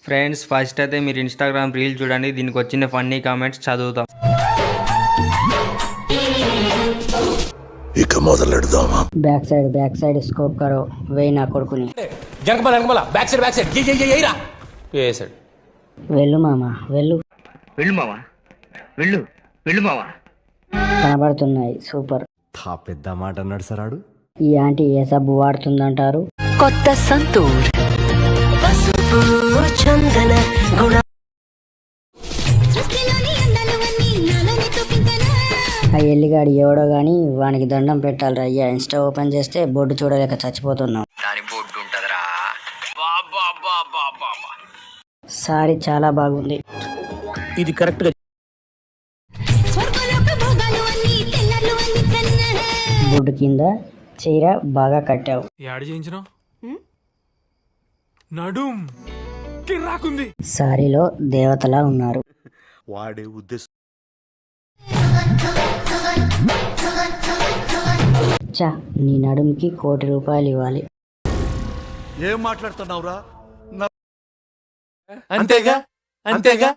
Friends first అయితే మీరు Instagram reel చూడండి, దీనికి వచ్చిన ఫన్నీ కామెంట్స్ చదువుతాం. ఇక మొదలెడదామా? बैक साइड स्कोप करो वे ना కొడుకుని బ్యాక్ సైడ్ వేసాడు. వెళ్ళు మామ వెళ్ళు వెళ్ళు మావా, వెళ్ళు వెళ్ళు మావా. కనబడుతున్నాయి సూపర్. పెద్ద మాట అన్నాడు సరాడు. ఈ ఆంటీ ఏ సబ్బు వాడుతుందంటారు? కొత్త సంతూర్ పసుపు చందన గుణ. ఆ ఎల్లిగాడు ఎవడో గాని వానికి దండం పెట్టాలిరా అయ్యా. ఇన్స్టా ఓపెన్ చేస్తే బోర్డు చూడలేక చచ్చిపోతున్నాం. దాని బోర్డు ఉంటదిరా. సారీ చాలా బాగుంది. ఇది కరెక్ట్ గా బోర్డు కింద చీర బాగా కట్టావు. యాడ్ చేయించినావు నడుం కిర్రాకుంది. సారీలో దేవతలా ఉన్నారు. వాడే ఉద్దేశం. చా నీ నడుముకి ₹1,00,00,000 ఇవ్వాలి. ఏం మాట్లాడుతున్నావురా? అంతేగా అంతేగా